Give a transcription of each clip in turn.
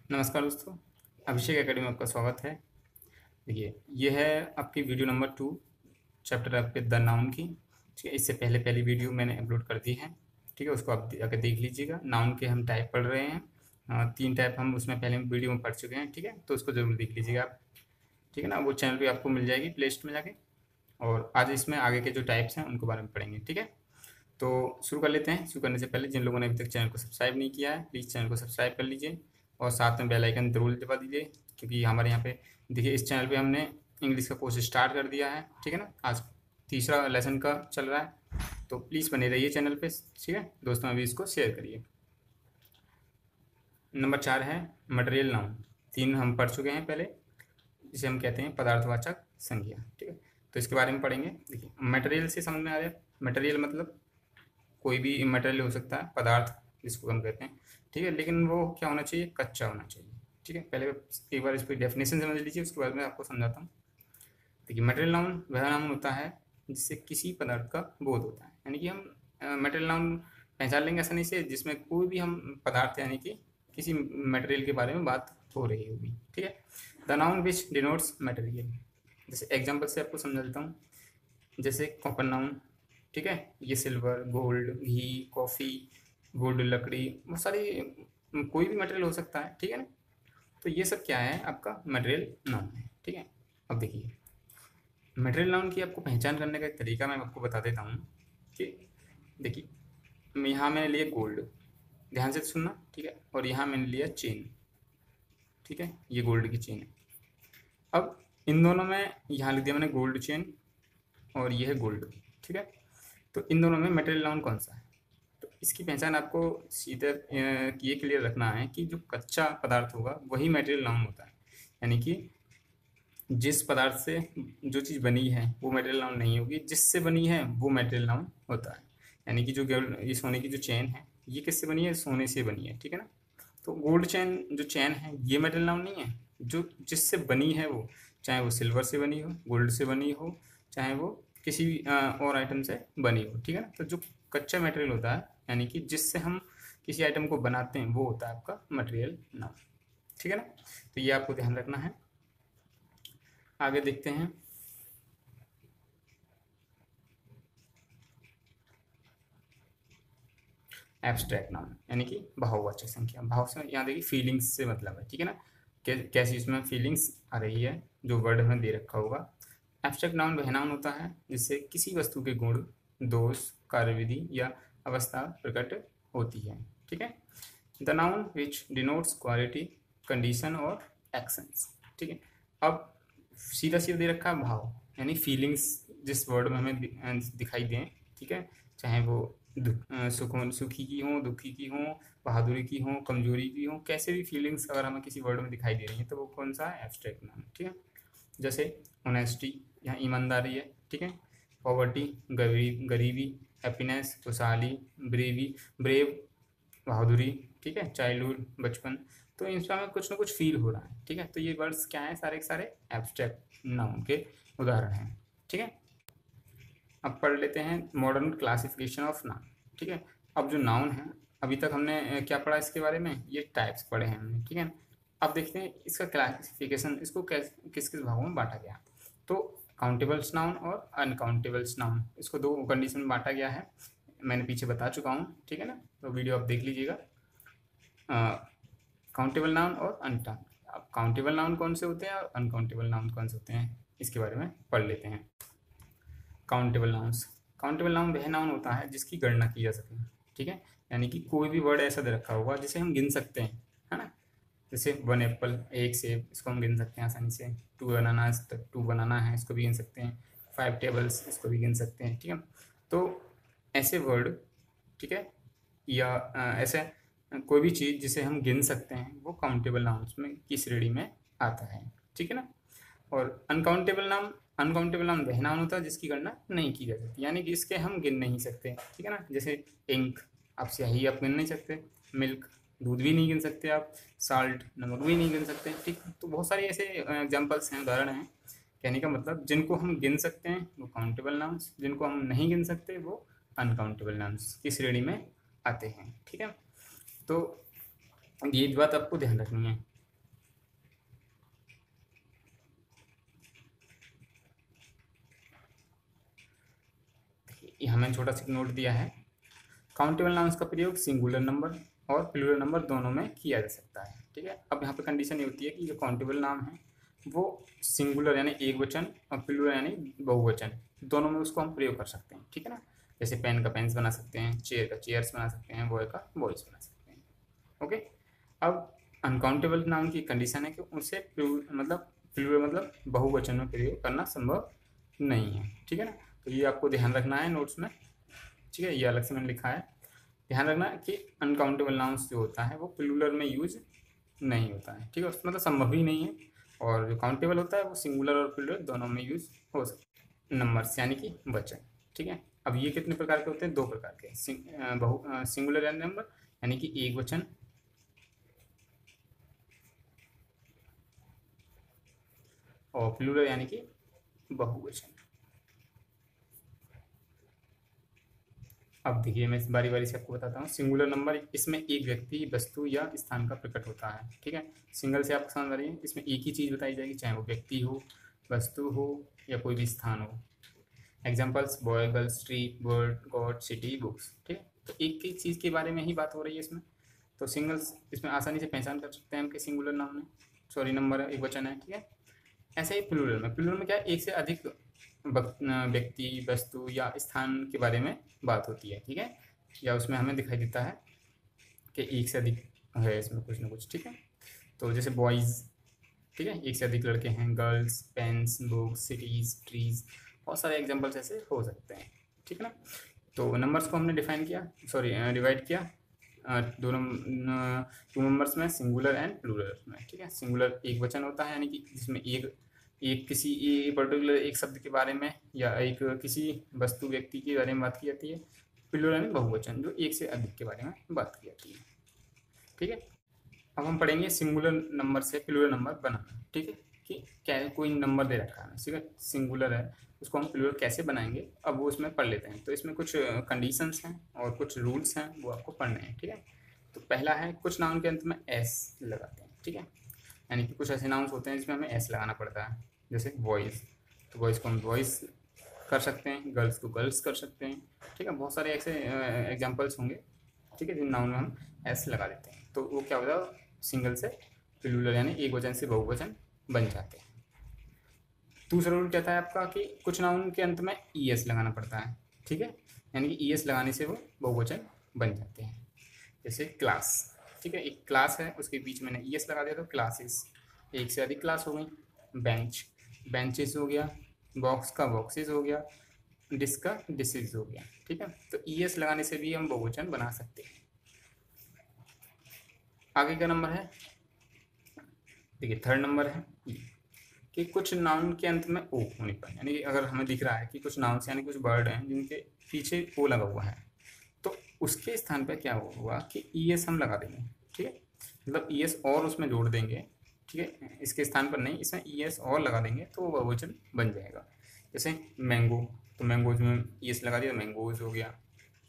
नमस्कार दोस्तों, अभिषेक एकेडमी में आपका स्वागत है। देखिए, ये है आपकी वीडियो नंबर 2 चैप्टर आपके द नाउन की। ठीक है, इससे पहले पहली वीडियो मैंने अपलोड कर दी है। ठीक है, उसको आप आकर देख लीजिएगा। नाउन के हम टाइप पढ़ रहे हैं। 3 टाइप हम उसमें पहले वीडियो में पढ़ चुके हैं। ठीक है, तो उसको ज़रूर देख लीजिएगा आप। ठीक है ना, वो चैनल पर आपको मिल जाएगी प्ले लिस्ट में जाके। और आज इसमें आगे के जो टाइप्स हैं उनको बारे में पढ़ेंगे। ठीक है, तो शुरू कर लेते हैं। शुरू करने से पहले जिन लोगों ने अभी तक चैनल को सब्सक्राइब नहीं किया है, प्लीज़ चैनल को सब्सक्राइब कर लीजिए और साथ में बेल आइकन जरूर दबा दीजिए, क्योंकि हमारे यहाँ पे देखिए इस चैनल पे हमने इंग्लिश का कोर्स स्टार्ट कर दिया है। ठीक है ना, आज तीसरा लेसन का चल रहा है, तो प्लीज़ बने रहिए चैनल पे। ठीक है दोस्तों, अभी इसको शेयर करिए। नंबर 4 है मटेरियल नाउन। 3 हम पढ़ चुके हैं पहले, जिसे हम कहते हैं पदार्थवाचक संज्ञा। ठीक है, तो इसके बारे में पढ़ेंगे। देखिए, मटेरियल से समझ में आ रहा है। मटेरियल मतलब कोई भी मटेरियल हो सकता है, पदार्थ जिसको हम कहते हैं। ठीक है, लेकिन वो क्या होना चाहिए? कच्चा होना चाहिए। ठीक है, पहले एक बार इसकी डेफिनेशन समझ लीजिए, उसके बाद मैं आपको समझाता हूँ। देखिए, मटेरियल नाउन वह नाउन होता है जिससे किसी पदार्थ का बोध होता है। यानी कि हम मटेरियल नाउन पहचान लेंगे आसानी से जिसमें कोई भी हम पदार्थ यानी कि किसी मटेरियल के बारे में बात हो रही होगी। ठीक है, the noun which denotes material. जैसे एग्जाम्पल से आपको समझा देता हूँ। जैसे कॉपर नाउन। ठीक है, ये silver, gold, ghee, coffee, would, लकड़ी, बहुत सारी कोई भी मटेरियल हो सकता है। ठीक है ना, तो ये सब क्या है? आपका मटेरियल नाउन है। ठीक है, अब देखिए, मटेरियल नाउन की आपको पहचान करने का एक तरीका मैं आपको बता देता हूँ कि देखिए, यहाँ मैंने लिया गोल्ड, ध्यान से सुनना। ठीक है, और यहाँ मैंने लिया चेन। ठीक है, ये गोल्ड की चेन है। अब इन दोनों में यहाँ लिख दिया मैंने गोल्ड चेन और ये है गोल्ड। ठीक है, तो इन दोनों में मटेरियल नाउन कौन सा है? तो इसकी पहचान आपको सीधे ये क्लियर रखना है कि जो कच्चा पदार्थ होगा वही मटेरियल नाउन होता है। यानी कि जिस पदार्थ से जो चीज़ बनी है वो मटेरियल नाउन नहीं होगी, जिससे बनी है वो मटेरियल नाउन होता है। यानी कि जो ये सोने की जो चेन है, ये किससे बनी है? सोने से बनी है। ठीक है ना, तो गोल्ड चेन जो चेन है ये मटेरियल नाउन नहीं है। जो जिससे बनी है वो, चाहे वो सिल्वर से बनी हो, गोल्ड से बनी हो, चाहे वो किसी भी और आइटम से बनी हो। ठीक है ना, तो जो कच्चा मटेरियल होता है यानी कि जिससे हम किसी आइटम को बनाते हैं वो होता है आपका मटेरियल नाउन। ठीक है ना, तो ये आपको ध्यान रखना है। आगे देखते हैं। एब्स्ट्रैक्ट नाउन यानी कि भाववाचक संख्या। भाव से यहाँ देखिए फीलिंग्स से मतलब है। ठीक है ना, कैसी इसमें फीलिंग्स आ रही है जो वर्ड में दे रखा होगा। एब्स्ट्रैक्ट नाउन वह नाउन होता है जिससे किसी वस्तु के गुण, दोष, कार्यविधि या अवस्था प्रकट होती है। ठीक है, the noun which denotes quality, condition और एक्शंस। ठीक है, अब सीधा सीधा दे रखा है भाव यानी फीलिंग्स, जिस वर्ड में हमें दिखाई दें। ठीक है, चाहे वो सुखी की हो, दुखी की हो, बहादुरी की हो, कमजोरी की हो, कैसे भी फीलिंग्स अगर हमें किसी वर्ड में दिखाई दे रही है तो वो कौन सा है? Abstract noun. ठीक है, जैसे ऑनेस्टी, यहाँ ईमानदारी है। ठीक है, पॉवर्टी, गरीबी, हैप्पीनेस, खुशहाली, ब्रेव, बहादुरी। ठीक है, चाइल्डहुड, बचपन। तो इनमें हमें कुछ ना कुछ फील हो रहा है। ठीक है, तो ये वर्ड्स क्या है? सारे के सारे एब्स्ट्रैक्ट नाउन के उदाहरण हैं। ठीक है, अब पढ़ लेते हैं मॉडर्न क्लासिफिकेशन ऑफ नाउन। ठीक है, अब जो नाउन है, अभी तक हमने क्या पढ़ा इसके बारे में? ये टाइप्स पढ़े हैं हमने। ठीक है, अब देखते हैं इसका क्लासिफिकेशन, इसको किस किस भागों में बांटा गया। तो काउंटेबल्स नाउन और अनकाउंटेबल्स नाउन, इसको 2 कंडीशन में बांटा गया है। मैंने पीछे बता चुका हूँ। ठीक है ना, तो वीडियो आप देख लीजिएगा। काउंटेबल नाउन और अनकाउंटेबल। अब काउंटेबल नाउन कौन से होते हैं और अनकाउंटेबल नाउन कौन से होते हैं, इसके बारे में पढ़ लेते हैं। Countable nouns. काउंटेबल नाउन वह नाउन होता है जिसकी गणना की जा सके। ठीक है, यानी कि कोई भी वर्ड ऐसा दे रखा होगा जिसे हम गिन सकते हैं, है ना। जैसे 1 एप्पल, 1 सेब, इसको हम गिन सकते हैं आसानी से। 2 बनानास, 2 बनाना है, इसको भी गिन सकते हैं। 5 टेबल्स, इसको भी गिन सकते हैं। ठीक है, तो ऐसे वर्ड, ठीक है, या ऐसे कोई भी चीज़ जिसे हम गिन सकते हैं वो काउंटेबल नाउन्स में की श्रेणी में आता है। ठीक है ना, और अनकाउंटेबल नाउन वह नाउन होता है जिसकी गणना नहीं की जा सकती, यानी कि इसके हम गिन नहीं सकते। ठीक है ना, जैसे इंक, आप स्याही आप गिन नहीं सकते। मिल्क, दूध भी नहीं गिन सकते आप। साल्ट, नमक भी नहीं गिन सकते। ठीक, तो बहुत सारे ऐसे एग्जाम्पल्स हैं, उदाहरण हैं। कहने का मतलब जिनको हम गिन सकते हैं वो काउंटेबल नाउन्स, जिनको हम नहीं गिन सकते वो अनकाउंटेबल नाउन्स की श्रेणी में आते हैं। ठीक है, तो ये बात आपको ध्यान रखनी है। हमें छोटा सा नोट दिया है, काउंटेबल नाउन्स का प्रयोग सिंगुलर नंबर और प्लूरल नंबर दोनों में किया जा सकता है। ठीक है, अब यहाँ पे कंडीशन ये होती है कि जो काउंटेबल नाम है वो सिंगुलर यानी एक वचन और प्लूरल यानी बहुवचन दोनों में उसको हम प्रयोग कर सकते हैं। ठीक है ना, जैसे पेन का पेन्स बना सकते हैं, चेयर का चेयर्स बना सकते हैं, बॉय का बॉयज बना सकते हैं। ओके, अब अनकाउंटेबल नाउन की कंडीशन है कि उसे प्लूरल मतलब बहुवचन में प्रयोग करना संभव नहीं है। ठीक है ना, तो ये आपको ध्यान रखना है नोट्स में। ठीक है, ये अलग से मैंने लिखा है, ध्यान रखना कि अनकाउंटेबल नाउन्स जो होता है वो प्लूरल में यूज नहीं होता है। ठीक है, उसमें मतलब संभव ही नहीं है, और जो काउंटेबल होता है वो सिंगुलर और प्लूरल दोनों में यूज हो सकता है। नंबर्स यानी कि वचन। ठीक है, अब ये कितने प्रकार के होते हैं? दो प्रकार के, सिंगुलर यानी नंबर यानी कि एक वचन, और प्लूरल यानी कि बहुवचन। अब देखिए, मैं बारी बारी से आपको बताता हूँ। सिंगुलर नंबर, इसमें एक व्यक्ति, वस्तु या स्थान का प्रकट होता है। ठीक है, सिंगल से आपको समझ आ रही है, इसमें एक ही चीज़ बताई जाएगी, चाहे वो व्यक्ति हो, वस्तु हो या कोई भी स्थान हो। Examples boy, girls, tree, bird, God, city, books. ठीक है, तो एक ही चीज़ के बारे में ही बात हो रही है इसमें, तो सिंगल्स इसमें आसानी से पहचान कर सकते हैं हम कि सिंगुलर नाउन है, सॉरी नंबर है, एक वचन है। ठीक है, ऐसे ही प्लूरल में क्या है, एक से अधिक व्यक्ति, वस्तु या स्थान के बारे में बात होती है। ठीक है, या उसमें हमें दिखाई देता है कि एक से अधिक है इसमें कुछ ना कुछ। ठीक है, तो जैसे बॉयज़, ठीक है, एक से अधिक लड़के हैं, girls, pens, books, cities, trees, बहुत सारे एग्जांपल्स ऐसे हो सकते हैं। ठीक है ना, तो नंबर्स को हमने डिवाइड किया दोनों टू नंबर्स में, सिंगुलर एंड प्लूरल में। ठीक है, सिंगुलर एक वचन होता है यानी कि जिसमें एक किसी पर्टिकुलर एक शब्द के बारे में या एक किसी वस्तु, व्यक्ति के बारे में बात की जाती है। प्लूरल यानी बहुवचन, जो एक से अधिक के बारे में बात की जाती है। ठीक है, अब हम पढ़ेंगे सिंगुलर नंबर से प्लूरल नंबर बनाना। ठीक है, कि क्या कोई नंबर दे रखा है, ठीक है, सिंगुलर है, उसको हम प्लूरल कैसे बनाएंगे, अब वो उसमें पढ़ लेते हैं। तो इसमें कुछ कंडीशंस हैं और कुछ रूल्स हैं, वो आपको पढ़ने हैं। ठीक है, तो पहला है, कुछ नाउन के अंत में एस लगाते हैं। ठीक है, यानी कि कुछ ऐसे नाउन्स होते हैं जिसमें हमें एस लगाना पड़ता है, जैसे बॉयज़, तो बॉयज़ को हम बॉयज़ कर सकते हैं, गर्ल्स को गर्ल्स कर सकते हैं। ठीक है, बहुत सारे ऐसे एग्जाम्पल्स होंगे। ठीक है, जिन नाउन में हम एस लगा देते हैं, तो वो क्या होता है, सिंगल से प्लूरल यानी एक वचन से बहुवचन बन जाते हैं। दूसरा रूल कहता है आपका कि कुछ नाउन के अंत में ई एस लगाना पड़ता है। ठीक है, यानी कि ई एस लगाने से वो बहुवचन बन जाते हैं। जैसे क्लास, ठीक है, एक क्लास है, उसके बीच मैंने ई एस लगा दिया तो क्लासेस, एक से अधिक क्लास हो गई। बेंच, बेंचेस हो गया। बॉक्स का बॉक्सेस हो गया। डिस्क का डिसेस हो गया। ठीक है, तो ई एस लगाने से भी हम बहुवचन बना सकते हैं। आगे का नंबर है, देखिए थर्ड नंबर है कि कुछ नाउन के अंत में ओ होने पर, यानी कि अगर हमें दिख रहा है कि कुछ नाउन्स यानी कुछ वर्ड हैं जिनके पीछे ओ लगा हुआ है, तो उसके स्थान पर क्या होगा कि ई एस हम लगा देंगे। ठीक है, मतलब ई एस और उसमें जोड़ देंगे। ठीक है, इसके स्थान पर नहीं, इसमें ई एस और लगा देंगे तो वो बहुवचन बन जाएगा। जैसे मैंगो, तो मैंगोज में ई एस लगा दिया तो मैंगोज हो गया।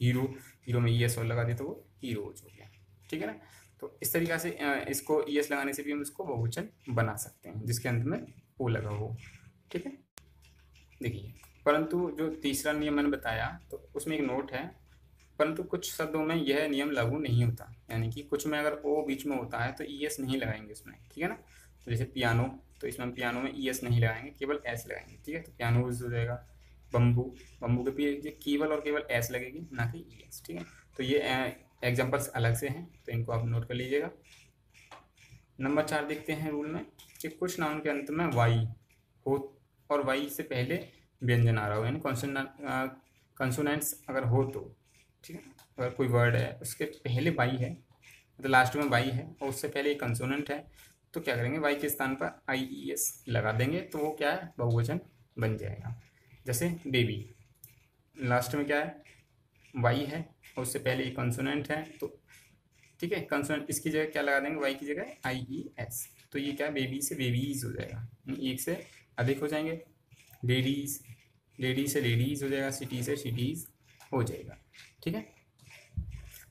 हीरो, हीरो में ई एस और लगा दिया तो वो हीरोज हो गया। ठीक है ना, तो इस तरीक़ा से इसको ई एस लगाने से भी हम इसको बहुवचन बना सकते हैं जिसके अंत में ओ लगा हो। ठीक है, देखिए, परंतु जो तीसरा नियम मैंने बताया तो उसमें एक नोट है, परंतु कुछ शब्दों में यह नियम लागू नहीं होता, यानी कि कुछ में अगर ओ बीच में होता है तो ई एस नहीं लगाएंगे इसमें। ठीक है ना, तो जैसे पियानो, तो इसमें हम पियानो में ई एस नहीं लगाएंगे, केवल एस लगाएंगे। ठीक है, तो पियानो हो जाएगा। बम्बू, बम्बू के पीछे केवल और केवल एस लगेगी, ना कि ई एस। ठीक है, तो ये एग्जाम्पल्स अलग से हैं, तो इनको आप नोट कर लीजिएगा। नंबर 4 देखते हैं रूल में कि कुछ नाउन के अंत में वाई हो और वाई से पहले व्यंजन आ रहा हो, यानी कॉन्सोनेंट्स अगर हो तो। ठीक है, अगर कोई वर्ड है उसके पहले वाई है, मतलब लास्ट में वाई है और उससे पहले एक कंसोनेंट है, तो क्या करेंगे, वाई के स्थान पर आई ई एस लगा देंगे, तो वो क्या है, बहुवचन बन जाएगा। जैसे बेबी, लास्ट में क्या है, वाई है और उससे पहले एक कंसोनेंट है, तो ठीक है, कंसोनेंट इसकी जगह क्या लगा देंगे, वाई की जगह आई ई एस, तो ये क्या है, बेबी से बेबीज हो जाएगा, एक से अधिक हो जाएंगे। लेडीज, लेडी से लेडीज हो जाएगा। सिटी से सिटीज हो जाएगा। ठीक है,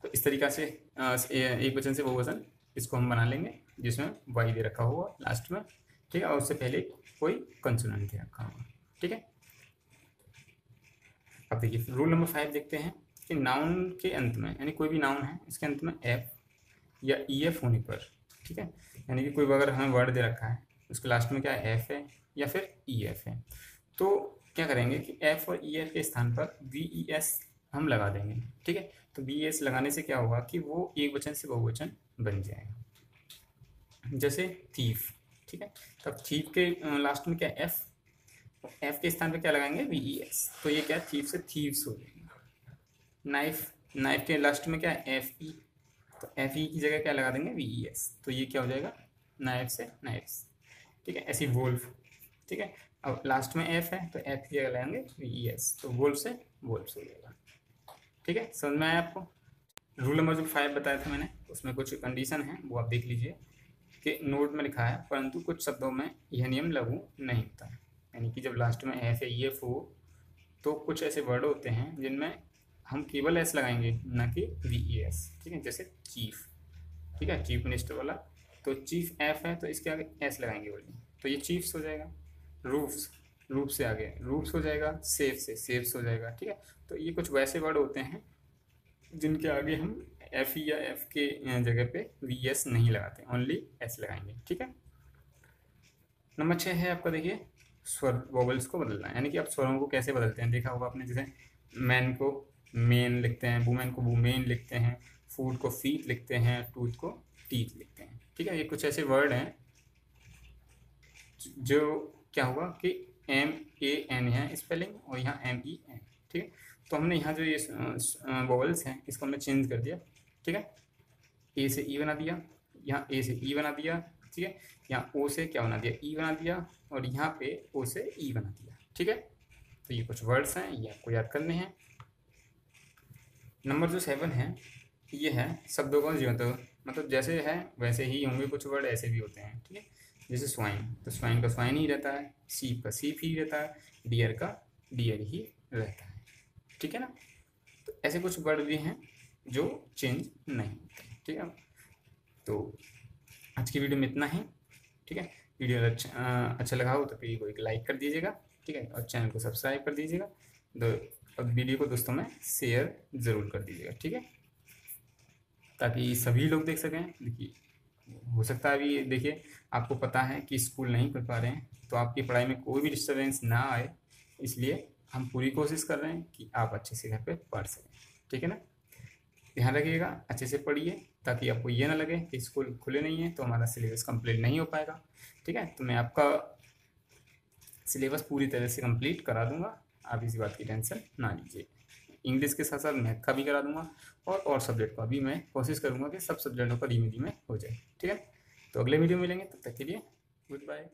तो इस तरीक़ा से एक वचन से बहुवचन इसको हम बना लेंगे जिसमें वाई दे रखा होगा लास्ट में। ठीक है, और उससे पहले कोई कंसोनेंट दे रखा होगा। ठीक है, अब देखिए रूल नंबर 5 देखते हैं कि नाउन के अंत में, यानी कोई भी नाउन है इसके अंत में एफ या ई एफ होने पर, ठीक है, यानी कि कोई अगर हमें वर्ड दे रखा है उसके लास्ट में क्या है, एफ है या फिर ई एफ है, तो क्या करेंगे कि एफ और ई एफ के स्थान पर वी ई एस हम लगा देंगे, ठीक है। तो वी एस लगाने से क्या होगा कि वो एक वचन से बहुवचन बन जाएगा। जैसे थीफ, ठीक है, तब थीफ के लास्ट में क्या एफ, एफ के स्थान पे क्या लगाएंगे, वी ई एस, तो ये क्या थीफ से थीव्स हो जाएगा। नाइफ, नाइफ के लास्ट में क्या है, एफ ई, तो एफ ई की जगह क्या लगा देंगे, वी ई एस, तो ये क्या हो जाएगा, नाइफ से नाइफ्स, ठीक है। ऐसी वोल्फ, ठीक है, अब लास्ट में एफ है तो एफ की जगह लगाएंगे वी ई एस, तो वोल्फ से वोल्फ्स हो जाएगा, ठीक है। समझ में आया आपको। रूल नंबर जो 5 बताया था मैंने, उसमें कुछ कंडीशन है वो आप देख लीजिए कि नोट में लिखा है, परंतु कुछ शब्दों में यह नियम लागू नहीं होता है, यानी कि जब लास्ट में एफ या ई एफ हो तो कुछ ऐसे वर्ड होते हैं जिनमें हम केवल एस लगाएंगे, ना कि वी ई एस, ठीक है। जैसे चीफ, ठीक है, चीफ मिनिस्टर वाला, तो चीफ एफ है तो इसके आगे एस लगाएंगे बोलिए, तो ये चीफ्स हो जाएगा। रूफ्स, रूफ से आगे रूफ्स हो जाएगा, सेफ से सेफ्स हो जाएगा, ठीक है। तो ये कुछ वैसे वर्ड होते हैं जिनके आगे हम एफ या एफ के जगह पे वी एस नहीं लगाते, ओनली एस लगाएंगे, ठीक है। नंबर 6 है आपका, देखिए स्वर, वोवल्स को बदलना, यानी कि आप स्वरों को कैसे बदलते हैं, देखा होगा आपने, जैसे मैन को मेन लिखते हैं, वुमेन को वुमेन लिखते हैं, फूड को फीट लिखते हैं, टूथ को टीथ लिखते हैं, ठीक है। ये कुछ ऐसे वर्ड हैं जो क्या हुआ कि एम ए एन है स्पेलिंग और यहाँ एम ई एन, ठीक है। तो हमने यहाँ जो ये वोवल्स हैं इसको हमने चेंज कर दिया, ठीक है, ए से ई बना दिया, यहाँ ए से ई बना दिया, ठीक है, यहाँ ओ से क्या बना दिया, ई बना दिया, और यहाँ पे ओ से ई बना दिया, ठीक है। तो ये कुछ वर्ड्स हैं, ये आपको याद करने हैं। नंबर जो 7 है ये है शब्दों का जीवंत, मतलब जैसे है वैसे ही होंगे, कुछ वर्ड ऐसे भी होते हैं, ठीक है। जैसे स्वाइन, तो स्वाइन का स्वाइन ही रहता है, सीप का सीप ही रहता है, डियर का डियर ही रहता है, ठीक है ना। तो ऐसे कुछ वर्ड भी हैं जो चेंज नहीं होते, ठीक है। तो आज की वीडियो में इतना ही, ठीक है। वीडियो अच्छा लगा हो तो वीडियो को एक लाइक कर दीजिएगा, ठीक है, और चैनल को सब्सक्राइब कर दीजिएगा, और वीडियो को दोस्तों में शेयर ज़रूर कर दीजिएगा, ठीक है, ताकि सभी लोग देख सकें। देखिए हो सकता है अभी देखिए आपको पता है कि स्कूल नहीं पढ़ पा रहे हैं, तो आपकी पढ़ाई में कोई भी डिस्टर्बेंस ना आए, इसलिए हम पूरी कोशिश कर रहे हैं कि आप अच्छे से घर पे पढ़ सकें, ठीक है ना। ध्यान रखिएगा, अच्छे से पढ़िए, ताकि आपको ये ना लगे कि स्कूल खुले नहीं है तो हमारा सिलेबस कंप्लीट नहीं हो पाएगा, ठीक है। तो मैं आपका सिलेबस पूरी तरह से कंप्लीट करा दूंगा, आप इसी बात की टेंशन ना लीजिए। इंग्लिश के साथ साथ मैथ का भी करा दूंगा, और सब्जेक्ट का भी मैं कोशिश करूंगा कि सब सब्जेक्टों का धीमे धीमे हो जाए, ठीक है। तो अगले वीडियो में मिलेंगे, तब तक के लिए गुड बाय।